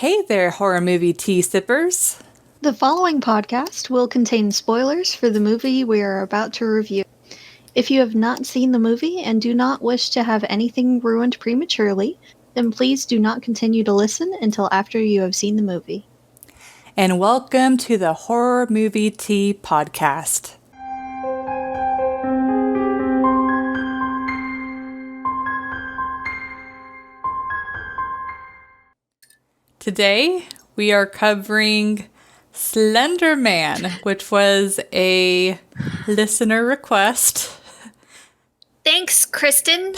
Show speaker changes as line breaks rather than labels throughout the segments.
Hey there, horror movie tea sippers.
The following podcast will contain spoilers for the movie we are about to review. If you have not seen the movie and do not wish to have anything ruined prematurely, then please do not continue to listen until after you have seen the movie.
And welcome to the Horror Movie Tea Podcast. Today, we are covering Slender Man, which was a listener request.
Thanks, Kristen.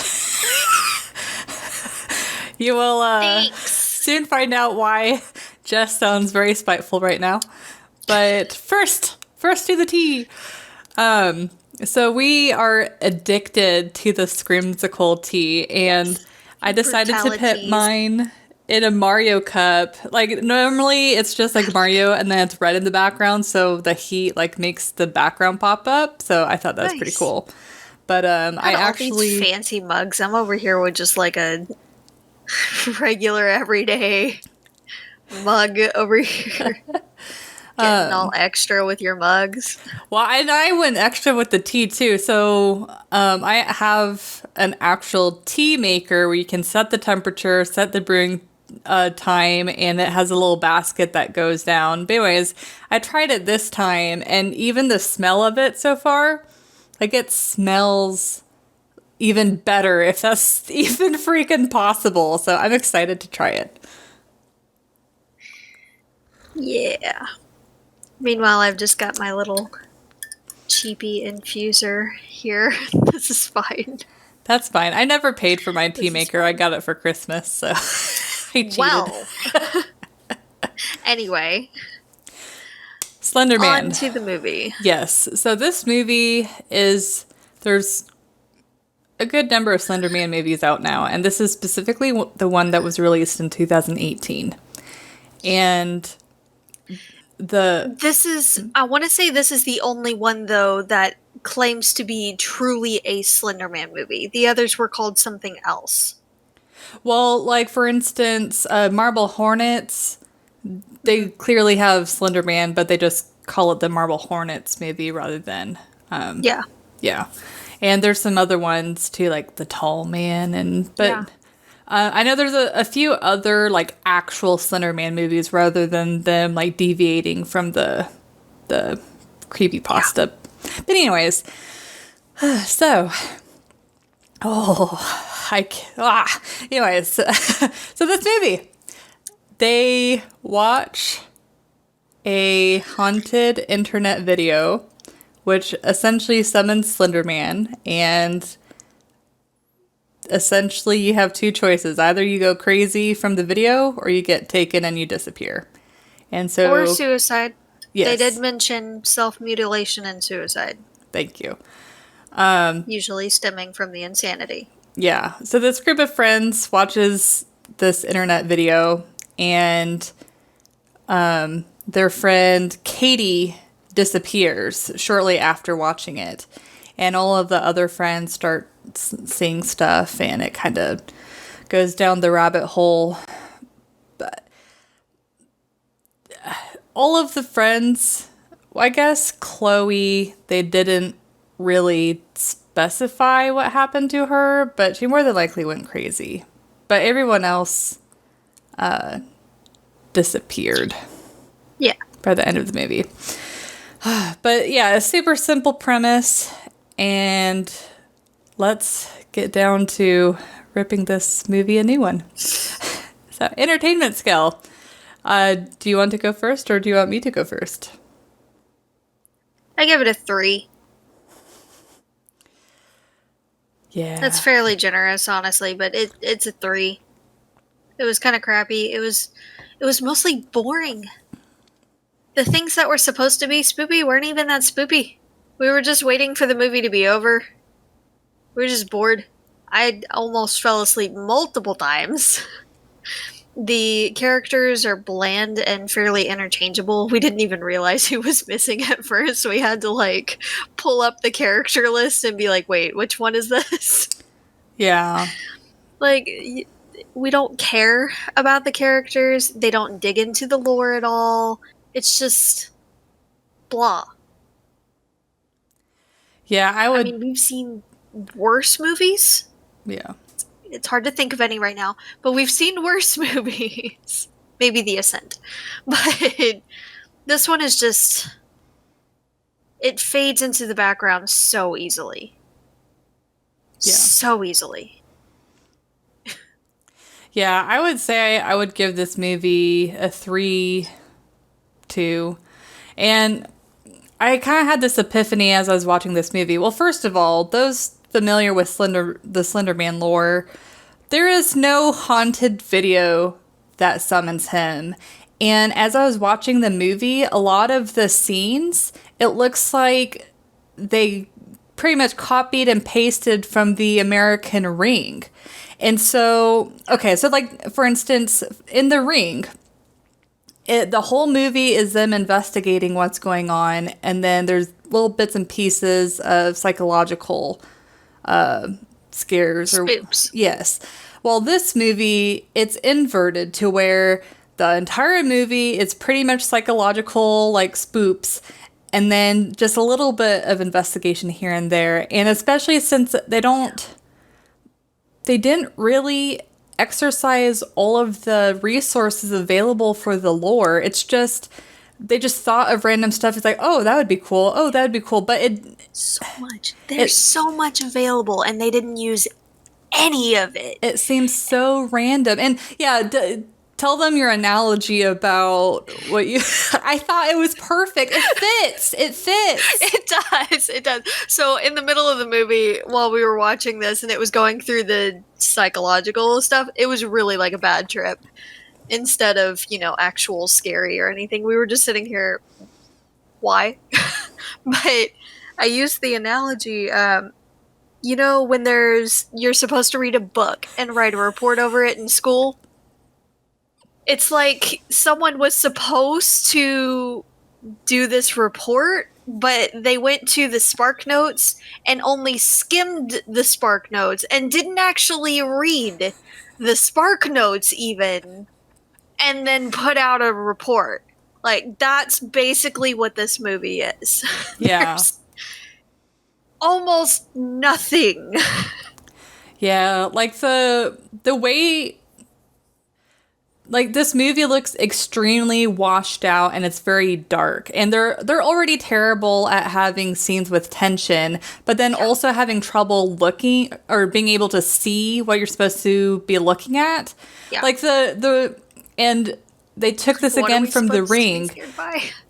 You will
Thanks.
soon find out why Jess sounds very spiteful right now. But first to the tea. So we are addicted to the Scrimsicle tea, and I decided to put mine in a Mario cup. Like, normally it's just like Mario and then it's red in the background, so the heat like makes the background pop up. So I thought that was pretty cool. But I actually
these fancy mugs. I'm over here with just like a regular everyday mug over here. Getting all extra with your mugs.
Well, I went extra with the tea too. So I have an actual tea maker where you can set the temperature, set the brewing time, and it has a little basket that goes down. But anyways, I tried it this time, and even the smell of it so far, like, it smells even better, if that's even freaking possible. So I'm excited to try it.
Yeah. Meanwhile, I've just got my little cheapy infuser here. This is fine.
That's fine. I never paid for my tea maker. I got it for Christmas, so I cheated.
Well. Anyway.
Slender Man.
On to the movie.
Yes. So this movie there's a good number of Slender Man movies out now, and this is specifically the one that was released in 2018. And
I want to say this is the only one, though, that claims to be truly a Slender Man movie. The others were called something else.
Well, like, for instance, Marble Hornets, they clearly have Slender Man, but they just call it the Marble Hornets, maybe, rather than...
Yeah.
Yeah. And there's some other ones, too, like the Tall Man, I know there's a few other, like, actual Slender Man movies rather than them, like, deviating from the creepypasta. Yeah. But anyways, so... Anyways, so this movie, they watch a haunted internet video, which essentially summons Slender Man, and essentially you have two choices. Either you go crazy from the video, or you get taken and you disappear. And so,
or suicide.
Yes.
They did mention self-mutilation and suicide.
Thank you.
Usually stemming from the insanity.
Yeah. So this group of friends watches this internet video, and their friend Katie disappears shortly after watching it. And all of the other friends start seeing stuff, and it kind of goes down the rabbit hole. But all of the friends, I guess Chloe, they didn't really specify what happened to her, but she more than likely went crazy. But everyone else disappeared.
Yeah.
By the end of the movie. But yeah, a super simple premise, and let's get down to ripping this movie a new one. So, entertainment scale. Do you want to go first, or do you want me to go first?
I give it a 3.
Yeah.
That's fairly generous, honestly, but it's a 3. It was kind of crappy. It was mostly boring. The things that were supposed to be spoopy weren't even that spoopy. We were just waiting for the movie to be over. We were just bored. I almost fell asleep multiple times. The characters are bland and fairly interchangeable. We didn't even realize who was missing at first. We had to, like, pull up the character list and be like, wait, which one is this?
Yeah.
Like, we don't care about the characters. They don't dig into the lore at all. It's just blah.
Yeah,
I mean, we've seen worse movies.
Yeah.
It's hard to think of any right now, but we've seen worse movies. Maybe The Ascent. But this one is just... It fades into the background so easily.
Yeah.
So easily.
Yeah, I would say I would give this movie a 3-2. And I kind of had this epiphany as I was watching this movie. Well, first of all, those familiar with the Slender Man lore, there is no haunted video that summons him. And as I was watching the movie, a lot of the scenes, it looks like they pretty much copied and pasted from the American Ring. And so, okay, so like, for instance, in The Ring, the whole movie is them investigating what's going on, and then there's little bits and pieces of psychological scares.
Spooks.
Yes. Well, this movie, it's inverted to where the entire movie is pretty much psychological, like spoops, and then just a little bit of investigation here and there. And especially since they didn't really exercise all of the resources available for the lore. It's just, they just thought of random stuff. It's like, oh, that would be cool. Oh, that would be cool. But
so much. There's so much available, and they didn't use any of it.
It seems so random. And yeah, tell them your analogy about what you... I thought it was perfect. It fits. It fits.
It does. So in the middle of the movie, while we were watching this and it was going through the psychological stuff, it was really like a bad trip. Instead of, actual scary or anything, we were just sitting here, why? But I used the analogy, when you're supposed to read a book and write a report over it in school. It's like someone was supposed to do this report, but they went to the Spark Notes and only skimmed the Spark Notes and didn't actually read the Spark Notes even, and then put out a report. Like, that's basically what this movie is.
Yeah.
There's almost nothing.
Yeah, like the way... Like, this movie looks extremely washed out, and it's very dark. And they're already terrible at having scenes with tension, but then also having trouble looking or being able to see what you're supposed to be looking at. Yeah. Like, and they took this again from The Ring.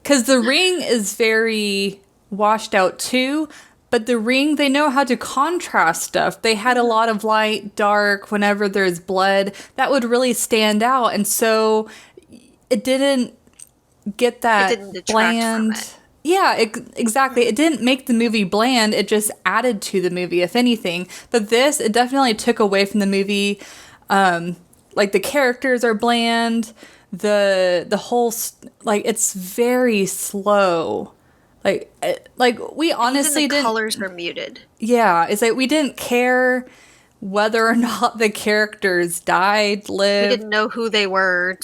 Because The Ring is very washed out, too. But The Ring, they know how to contrast stuff. They had a lot of light, dark, whenever there's blood. That would really stand out. And so it didn't get that
it didn't
bland.
From it.
Yeah, exactly. It didn't make the movie bland. It just added to the movie, if anything. But this, it definitely took away from the movie. Like, the characters are bland. The whole, like, it's very slow. Like we honestly
even the
didn't.
Colors are muted.
Yeah, it's like we didn't care whether or not the characters died, lived.
We didn't know who they were.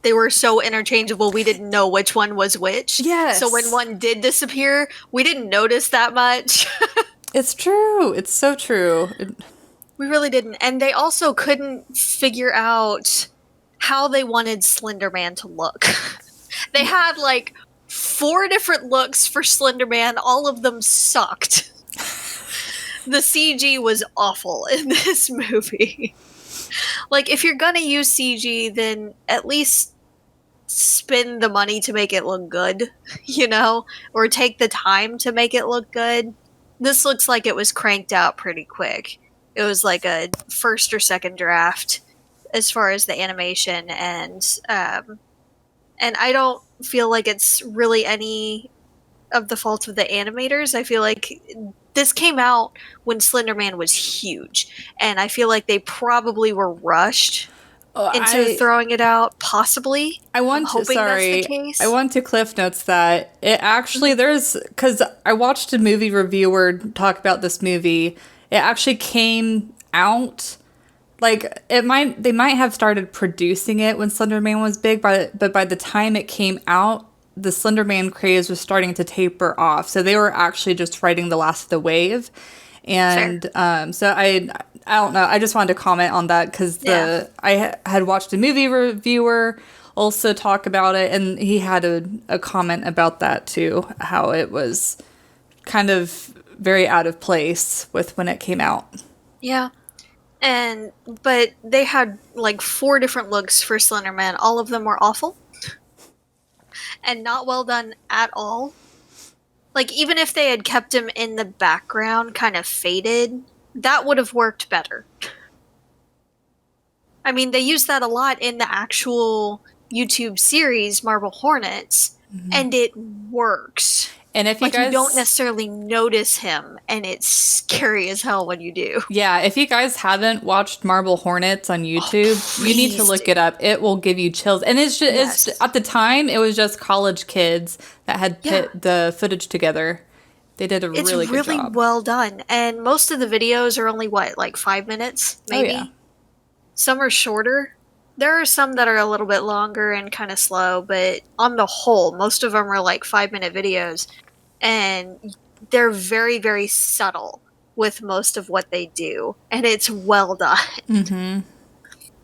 They were so interchangeable. We didn't know which one was which.
Yes.
So when one did disappear, we didn't notice that much.
It's true. It's so true.
We really didn't, and they also couldn't figure out how they wanted Slender Man to look. They had like 4 different looks for Slender Man. All of them sucked. The CG was awful in this movie. Like, if you're gonna use CG, then at least spend the money to make it look good, or take the time to make it look good. This looks like it was cranked out pretty quick. It was like a first or second draft as far as the animation, and I don't feel like it's really any of the fault of the animators. I feel like this came out when Slender Man was huge, and I feel like they probably were rushed into throwing it out, possibly. I'm hoping that's the case.
I want to cliff notes that it actually, because I watched a movie reviewer talk about this movie. It actually came out like they might have started producing it when Slender Man was big, but by the time it came out, the Slender Man craze was starting to taper off. So they were actually just riding the last of the wave. And so I don't know. I just wanted to comment on that because I had watched a movie reviewer also talk about it, and he had a comment about that too, how it was kind of very out of place with when it came out.
Yeah. But they had like 4 different looks for Slender Man. All of them were awful and not well done at all. Like, even if they had kept him in the background, kind of faded, that would have worked better. I mean, they used that a lot in the actual YouTube series, Marble Hornets, and it works.
And if you
you don't necessarily notice him, and it's scary as hell when you do.
Yeah, if you guys haven't watched Marble Hornets on YouTube, you need to look it up. It will give you chills. And it's just it's, at the time, it was just college kids that had put the footage together. They did a really good job. It's really
well done. And most of the videos are only, like 5 minutes, maybe? Oh, yeah. Some are shorter. There are some that are a little bit longer and kind of slow, but on the whole, most of them are like 5-minute videos. And they're very, very subtle with most of what they do. And it's well done. Mm-hmm.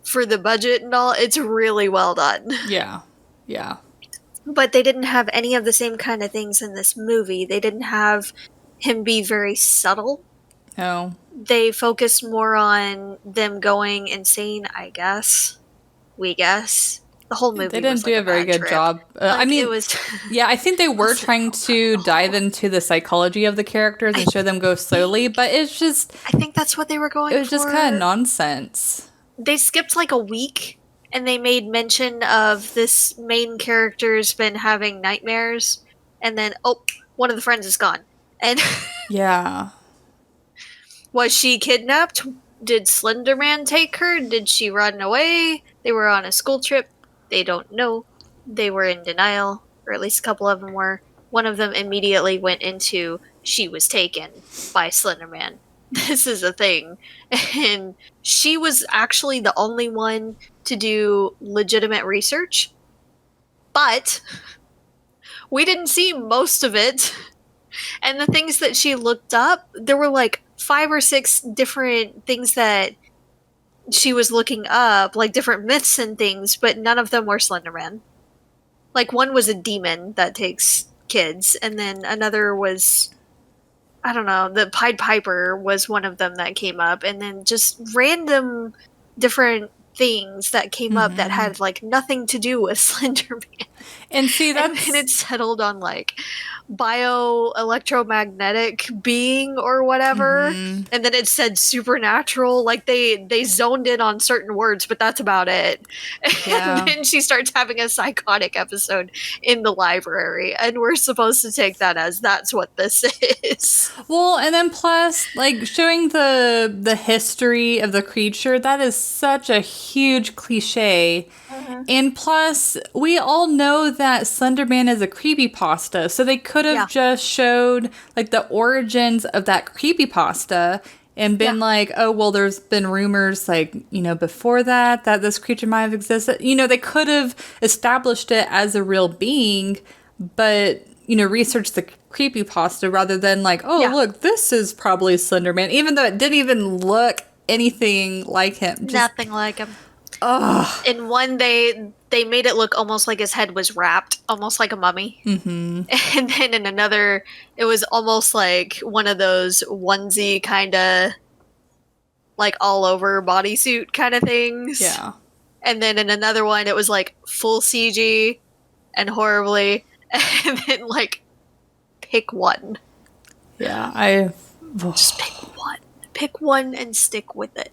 For the budget and all, it's really well done.
Yeah. Yeah.
But they didn't have any of the same kind of things in this movie. They didn't have him be very subtle.
No.
They focused more on them going insane, I guess. We guess. The whole movie
they didn't do a very good job. I mean, it was yeah, I think they were trying to dive into the psychology of the characters and show them go slowly, but it's just...
I think that's what they were going for.
It was just kind of nonsense.
They skipped like a week, and they made mention of this main character's been having nightmares, and then, one of the friends is gone. And
yeah.
Was she kidnapped? Did Slender Man take her? Did she run away? They were on a school trip. They don't know. They were in denial, or at least a couple of them were. One of them immediately went into, she was taken by Slender Man. This is a thing. And she was actually the only one to do legitimate research. But we didn't see most of it. And the things that she looked up, there were like 5 or 6 different things that she was looking up, like different myths and things, but none of them were Slender Man. Like, one was a demon that takes kids, and then another was, I don't know, the Pied Piper was one of them that came up, and then just random different things that came up that had, like, nothing to do with Slender Man.
And see, that's...
And then it settled on, like, bioelectromagnetic being or whatever, and then it said supernatural. Like, they zoned in on certain words, but that's about it. And then she starts having a psychotic episode in the library, and we're supposed to take that as that's what this is.
Well, and then plus, like, showing the history of the creature, that is such a huge cliche. And plus, we all know that Slender Man is a creepypasta, so they could have just showed, like, the origins of that creepypasta and been like, oh, well, there's been rumors, like, you know, before that this creature might have existed. You know, they could have established it as a real being, but, you know, researched the creepypasta rather than like, look, this is probably Slender Man, even though it didn't even look anything like him.
Nothing like him.
Ugh.
In one, they made it look almost like his head was wrapped, almost like a mummy. And then in another, it was almost like one of those onesie kind of, like, all over bodysuit kind of things.
Yeah.
And then in another one, it was like full CG and horribly. And then, like, pick one.
Yeah,
just pick one. Pick one and stick with it.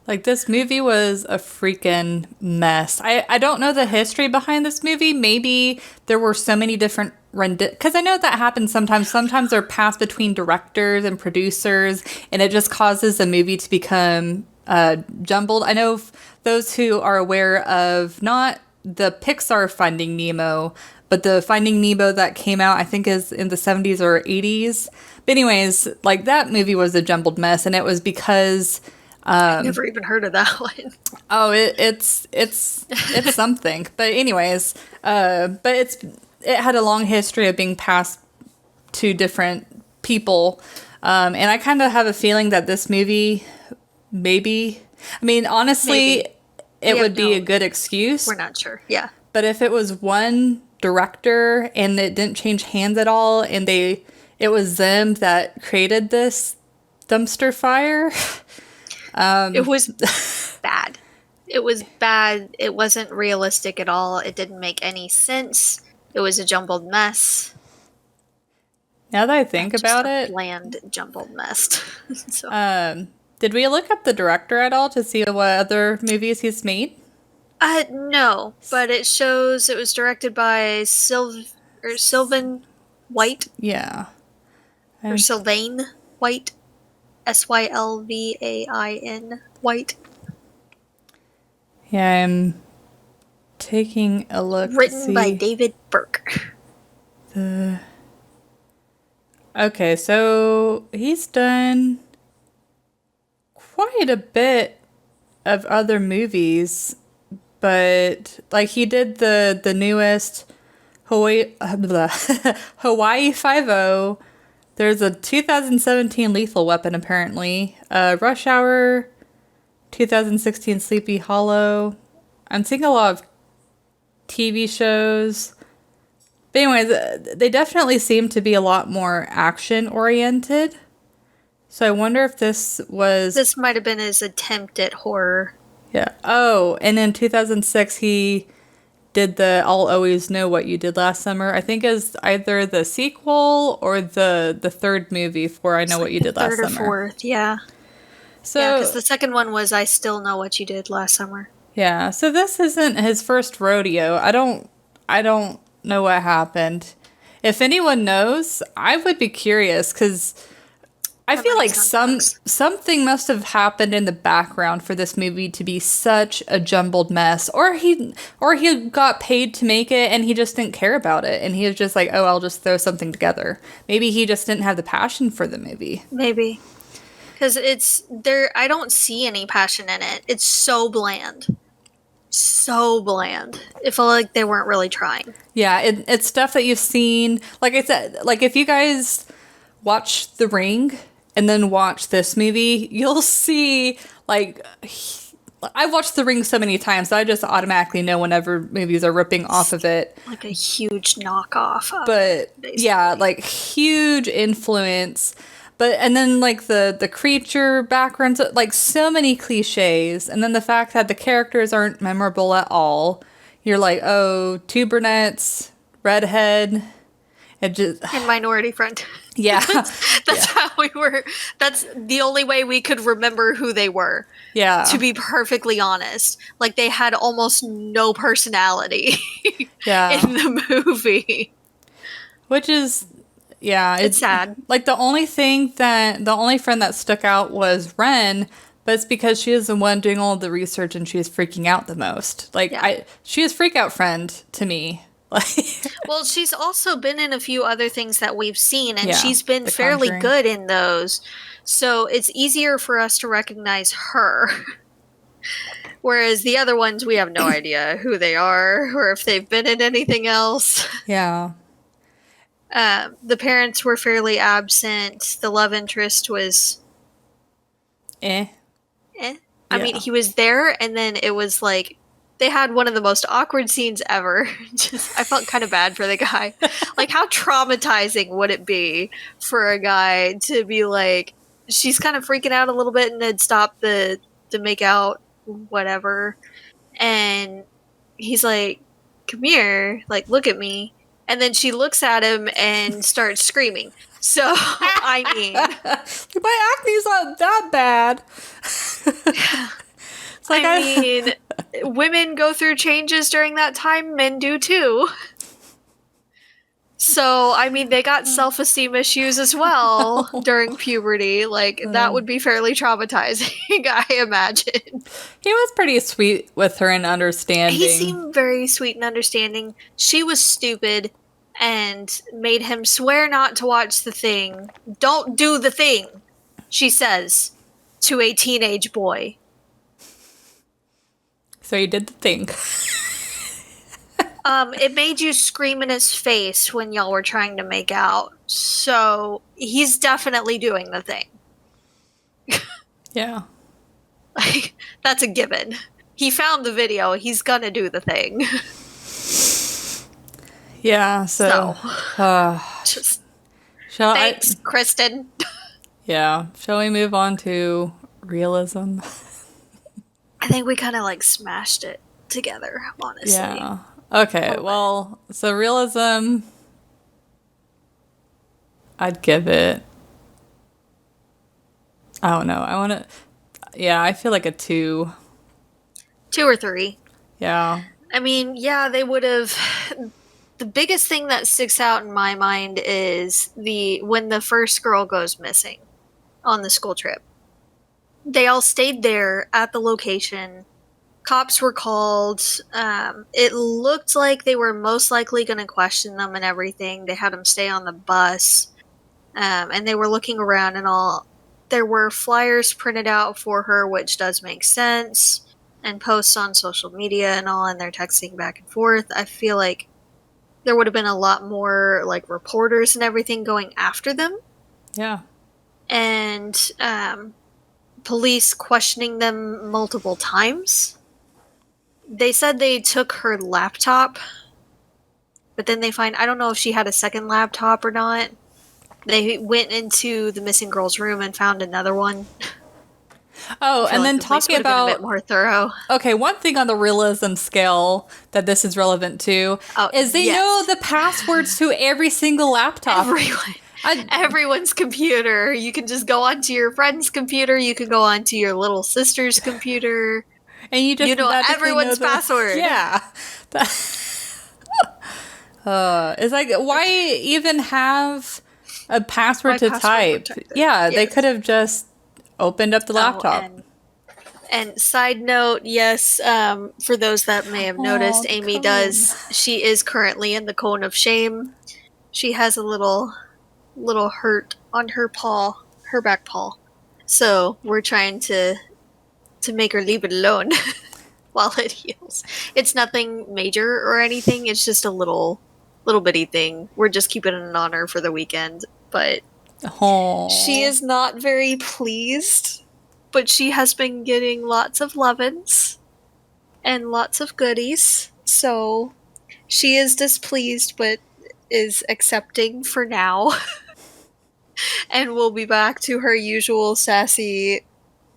Like, this movie was a freaking mess. I don't know the history behind this movie. Maybe there were so many different because I know that happens sometimes. Sometimes they're passed between directors and producers, and it just causes a movie to become jumbled. I know those who are aware of not the Pixar Finding Nemo, but the Finding Nemo that came out, I think, is in the 70s or 80s. But anyways, like, that movie was a jumbled mess, and it was because...
I've never even heard of that one.
Oh, it's something. But anyways, it had a long history of being passed to different people, and I kind of have a feeling that this movie, maybe, I mean, honestly,
Maybe.
it would be a good excuse.
We're not sure. Yeah.
But if it was one director and it didn't change hands at all, and it was them that created this dumpster fire.
It was bad. It was bad. It wasn't realistic at all. It didn't make any sense. It was a jumbled mess.
Now that I think about
Just a
it,
bland, jumbled mess. So.
did we look up the director at all to see what other movies he's made?
No, but it shows it was directed by Sylvan White.
Yeah.
Or Sylvain White. Sylvain White.
Yeah, I'm taking a look.
Written by David Burke.
Okay, so he's done quite a bit of other movies, but like he did the newest Hawaii Five-0. There's a 2017 Lethal Weapon, apparently. Rush Hour, 2016 Sleepy Hollow. I'm seeing a lot of TV shows. But anyways, they definitely seem to be a lot more action-oriented. So I wonder if this was...
This might have been his attempt at horror.
Yeah. Oh, and in 2006, he did the I'll Always Know What You Did Last Summer. I think is either the sequel or the third movie for I Know What You Did Last Summer.
Third or fourth, yeah.
So,
yeah, because the second one was I Still Know What You Did Last Summer.
Yeah, so this isn't his first rodeo. I don't know what happened. If anyone knows, I would be curious because I feel like something must have happened in the background for this movie to be such a jumbled mess, or he got paid to make it and he just didn't care about it, and he was just like, oh, I'll just throw something together. Maybe he just didn't have the passion for the movie.
Maybe. Because it's there. I don't see any passion in it. It's so bland. So bland. It felt like they weren't really trying.
Yeah, it's stuff that you've seen. Like I said, like if you guys watch The Ring and then watch this movie, you'll see, like, I've watched The Ring so many times, so I just automatically know whenever movies are ripping off of it.
Like a huge knockoff.
But, yeah, like, huge influence. But, and then, like, the creature backgrounds, like, so many cliches. And then the fact that the characters aren't memorable at all. You're like, oh, two brunettes, redhead, and
Minority Front.
Yeah.
That's how we were. That's the only way we could remember who they were.
Yeah.
To be perfectly honest. Like, they had almost no personality in the movie.
Which is, yeah.
It's sad.
Like, the only friend that stuck out was Ren, but it's because she is the one doing all the research and she is freaking out the most. Like, she is freak out friend to me.
Well, she's also been in a few other things that we've seen, and she's been
The
fairly
Conjuring.
good in those. So it's easier for us to recognize her. Whereas the other ones, we have no idea who they are or if they've been in anything else.
Yeah.
The parents were fairly absent. The love interest was...
Eh.
I mean, he was there, and then it was like... They had one of the most awkward scenes ever. I felt kind of bad for the guy. Like, how traumatizing would it be for a guy to be like, she's kind of freaking out a little bit and then stop to make out, whatever. And he's like, come here, like, look at me. And then she looks at him and starts screaming. So, I mean...
My acne's not that bad. It's like
I mean, women go through changes during that time. Men do too. So, I mean, they got self-esteem issues as well during puberty. Like, that would be fairly traumatizing, I imagine.
He was pretty sweet with her and understanding.
He seemed very sweet and understanding. She was stupid and made him swear not to watch The Thing. Don't do The Thing, she says. to a teenage boy.
So he did the thing.
It made you scream in his face when y'all were trying to make out. So he's definitely doing the thing.
Yeah.
Like, that's a given. He found the video. He's gonna do the thing.
Yeah, so
Just
shall
thanks, Kristen.
Yeah. Shall we move on to realism?
I think we kind of like smashed it together, honestly.
Yeah. Okay, well, so realism, I'd give it, I don't know. I feel like a 2.
2 or 3.
Yeah.
I mean, yeah, they would have. The biggest thing that sticks out in my mind is when the first girl goes missing on the school trip. They all stayed there at the location. Cops were called. It looked like they were most likely going to question them and everything. They had them stay on the bus. And they were looking around and all. There were flyers printed out for her, which does make sense. And posts on social media and all, and they're texting back and forth. I feel like there would have been a lot more like reporters and everything going after them.
Yeah.
And police questioning them multiple times. They said they took her laptop, but then I don't know if she had a second laptop or not. They went into the missing girl's room and found another one.
Oh, and then talking about
a bit more thorough.
Okay, one thing on the realism scale that this is relevant to is they know the passwords to every single laptop.
Everyone's computer. You can just go onto your friend's computer. You can go onto your little sister's computer.
And you know
everyone's password.
Yeah. It's like, why even have a password to type? Yeah, they could have just opened up the laptop.
And side note, yes, for those that may have noticed, Amy she is currently in the cone of shame. She has a little hurt on her paw, her back paw. So we're trying to make her leave it alone while it heals. It's nothing major or anything. It's just a little bitty thing. We're just keeping it an honor for the weekend. But she is not very pleased. But she has been getting lots of lovin's and lots of goodies. So she is displeased, but is accepting for now. And will be back to her usual sassy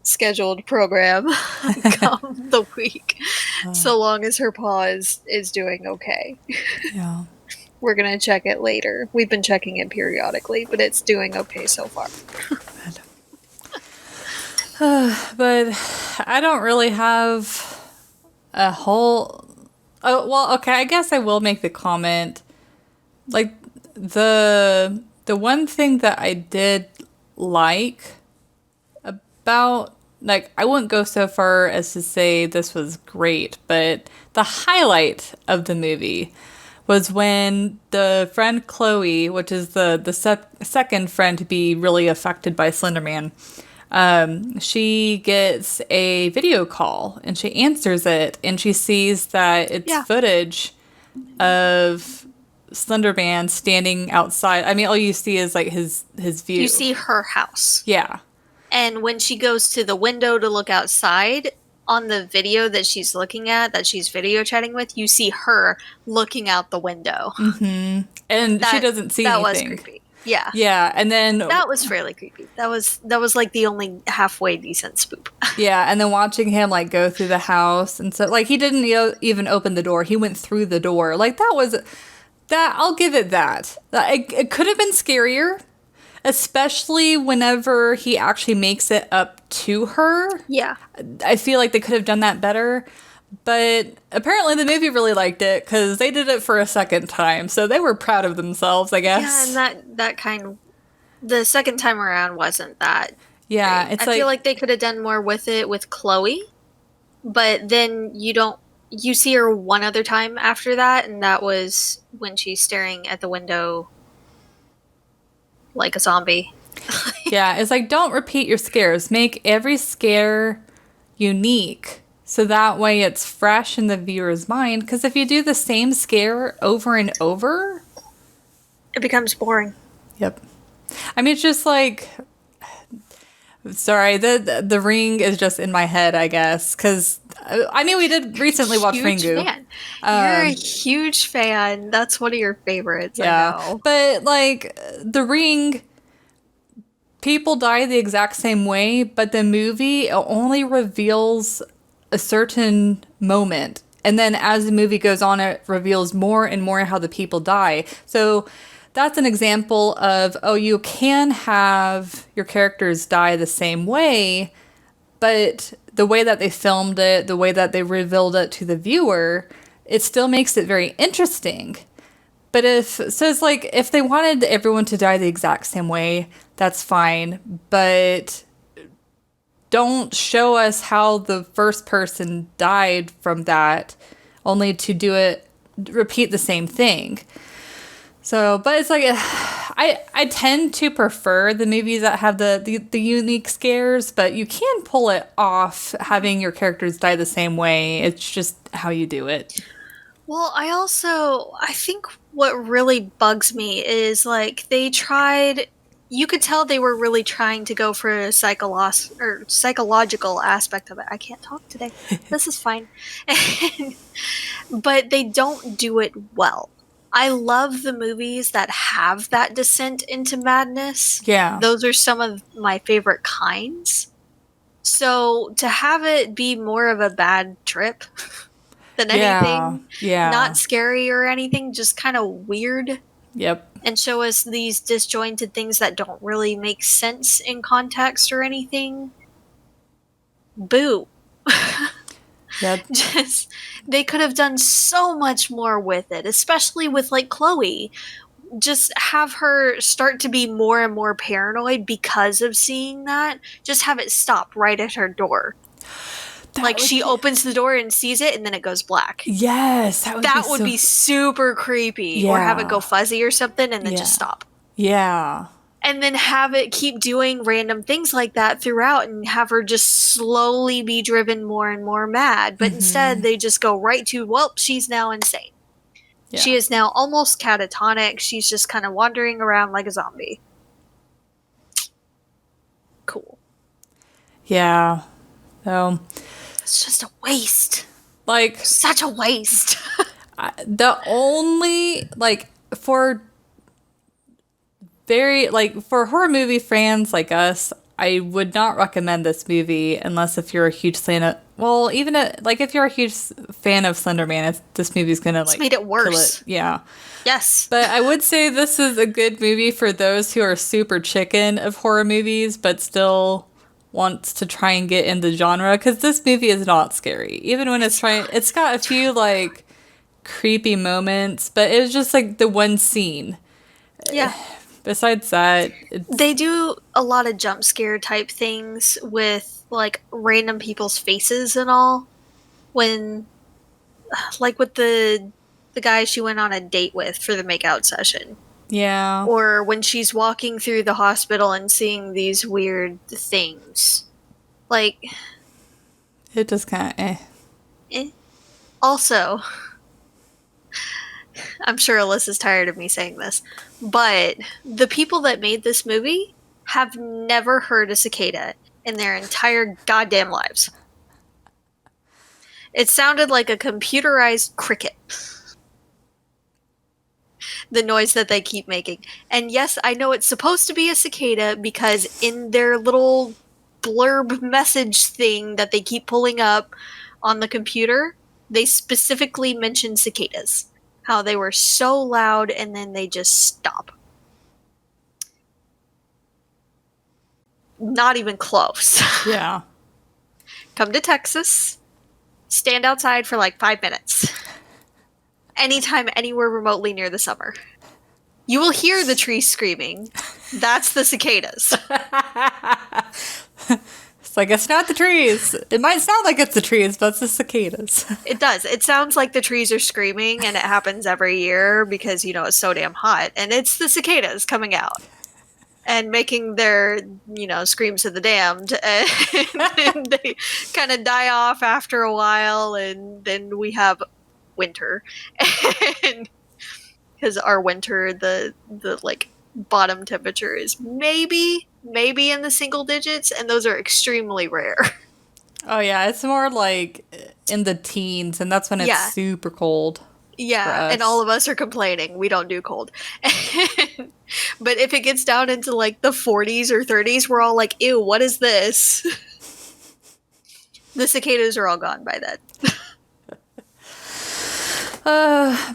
scheduled program come the week, so long as her paw is doing okay.
Yeah.
We're gonna check it later. We've been checking it periodically, but it's doing okay so far.
But I don't really have a whole... Oh, well, okay, I guess I will make the comment. Like, the one thing that I did like about... Like, I wouldn't go so far as to say this was great, but the highlight of the movie was when the friend Chloe, which is the second friend to be really affected by Slender Man, she gets a video call and she answers it and she sees that it's footage of Slender Man standing outside. I mean, all you see is like his view.
You see her house.
Yeah.
And when she goes to the window to look outside, on the video that she's looking at, that she's video chatting with, you see her looking out the window.
Mm-hmm. And she doesn't see anything. That was
creepy. Yeah.
Yeah, and then...
That was fairly creepy. That was like the only halfway decent spoop.
Yeah, and then watching him like go through the house and so like he didn't even open the door. He went through the door. Like that I'll give it that. It could have been scarier, especially whenever he actually makes it up to her.
Yeah.
I feel like they could have done that better. But apparently the movie really liked it because they did it for a second time. So they were proud of themselves, I guess.
Yeah, and that kind of... The second time around wasn't that
Yeah,
great.
it's
I feel like they could have done more with it with Chloe. But then you see her one other time after that, and that was when she's staring at the window like a zombie.
Yeah, it's like, don't repeat your scares. Make every scare unique. So that way it's fresh in the viewer's mind. Because if you do the same scare over and over...
It becomes boring.
Yep. I mean, it's just like... Sorry, the Ring is just in my head, I guess. Because, I mean, we did recently watch Ringu.
Fan. You're a huge fan. That's one of your favorites,
Yeah.
I know.
But, like, the Ring... People die the exact same way, but the movie only reveals a certain moment. And then as the movie goes on, it reveals more and more how the people die. So that's an example of, oh, you can have your characters die the same way, but the way that they filmed it, the way that they revealed it to the viewer, it still makes it very interesting. But it's like, if they wanted everyone to die the exact same way, that's fine. But don't show us how the first person died from that, only to repeat the same thing. So, but it's like, I tend to prefer the movies that have the unique scares, but you can pull it off having your characters die the same way. It's just how you do it.
Well, I think what really bugs me is, like, you could tell they were really trying to go for a psychological aspect of it. I can't talk today. This is fine. But they don't do it well. I love the movies that have that descent into madness.
Yeah.
Those are some of my favorite kinds. So to have it be more of a bad trip than anything, not scary or anything, just kind of weird.
Yep.
And show us these disjointed things that don't really make sense in context or anything. Boo.
Yep.
They could have done so much more with it, especially with, like, Chloe. Just have her start to be more and more paranoid because of seeing that. Just have it stop right at her door. She opens the door and sees it, and then it goes black.
Yes,
that would be super creepy.
Yeah.
Or have it go fuzzy or something, and then just stop.
Yeah.
And then have it keep doing random things like that throughout, and have her just slowly be driven more and more mad. But instead, they just go right to, well, she's now insane. Yeah. She is now almost catatonic. She's just kind of wandering around like a zombie. Cool.
Yeah. So...
It's just a waste.
Like...
Such a waste.
The only... For horror movie fans like us, I would not recommend this movie unless if you're a huge fan of... Well, if you're a huge fan of Slender Man, this movie's gonna,
it's made it worse.
Yeah.
Yes.
But I would say this is a good movie for those who are super chicken of horror movies, but still... wants to try and get in the genre, because this movie is not scary. Even when it's got a few, creepy moments, but it was just, the one scene.
Yeah.
Besides that...
They do a lot of jump scare type things with, random people's faces and all. When... with the guy she went on a date with for the makeout session.
Yeah.
Or when she's walking through the hospital and seeing these weird things.
It just kind of
Also, I'm sure Alyssa's tired of me saying this, but the people that made this movie have never heard a cicada in their entire goddamn lives. It sounded like a computerized cricket. The noise that they keep making. And yes, I know it's supposed to be a cicada because in their little blurb message thing that they keep pulling up on the computer, they specifically mention cicadas. How they were so loud and then they just stop. Not even close.
Yeah.
Come to Texas, stand outside for 5 minutes. Anytime, anywhere remotely near the summer. You will hear the trees screaming. That's the cicadas.
It's not the trees. It might sound like it's the trees, but it's the cicadas.
It does. It sounds like the trees are screaming, and it happens every year because, it's so damn hot. And it's the cicadas coming out. and making their, screams of the damned. And they kind of die off after a while, and then we have winter. And because our winter, the like bottom temperature is maybe in the single digits, and those are extremely rare.
Oh yeah, it's more like in the teens, and that's when it's super cold.
Yeah, and all of us are complaining we don't do cold. But if it gets down into like the 40s or 30s, we're all like, ew, what is this? The cicadas are all gone by then.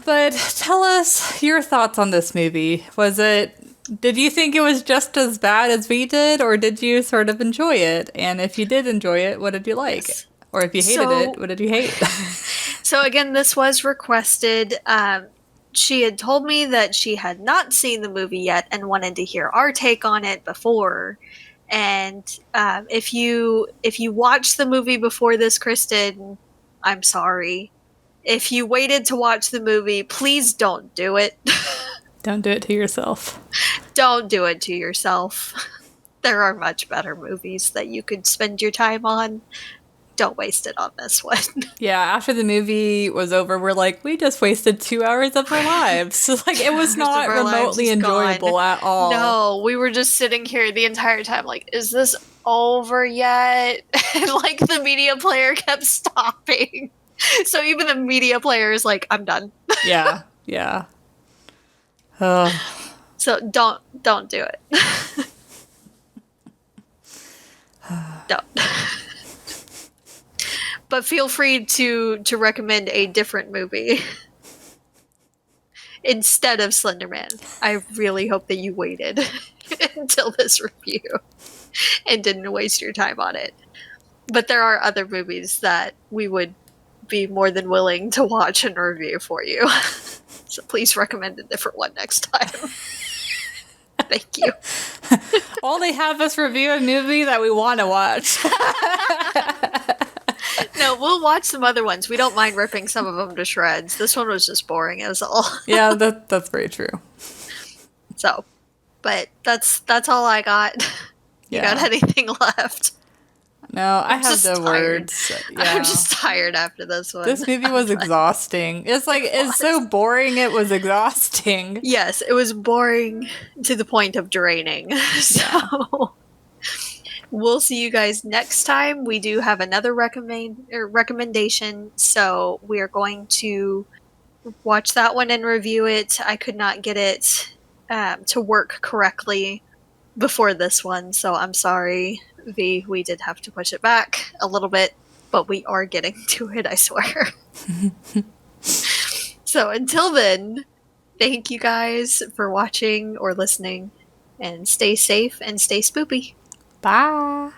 But tell us your thoughts on this movie. Did you think it was just as bad as we did, or did you sort of enjoy it? And if you did enjoy it, what did you like? Yes. Or if you hated it, what did you hate?
So again, this was requested. She had told me that she had not seen the movie yet and wanted to hear our take on it before. And if you watched the movie before this, Kristen, I'm sorry. If you waited to watch the movie, please don't do it.
Don't do it to yourself.
Don't do it to yourself. There are much better movies that you could spend your time on. Don't waste it on this one.
Yeah, after the movie was over, we're like, we just wasted 2 hours of our lives. So, like, it was not remotely enjoyable at all.
No, we were just sitting here the entire time like, is this over yet? And, like, the media player kept stopping. So even the media player is like, I'm done.
Yeah.
So don't do it. Don't. But feel free to recommend a different movie instead of Slender Man. I really hope that you waited until this review and didn't waste your time on it. But there are other movies that we would be more than willing to watch and review for you. So please recommend a different one next time. Thank you.
Only have us review a movie that we want to watch.
No, we'll watch some other ones. We don't mind ripping some of them to shreds. This one was just boring as all.
Yeah, that's very true.
So, but that's all I got. You got anything left?
No, I have the words.
Yeah. I'm just tired after this one.
This movie was exhausting. It's like, it's so boring, it was exhausting.
Yes, it was boring to the point of draining. So, we'll see you guys next time. We do have another recommendation, so we are going to watch that one and review it. I could not get it to work correctly before this one, so I'm sorry. We did have to push it back a little bit, but we are getting to it, I swear. So until then, thank you guys for watching or listening, and stay safe and stay spoopy.
Bye.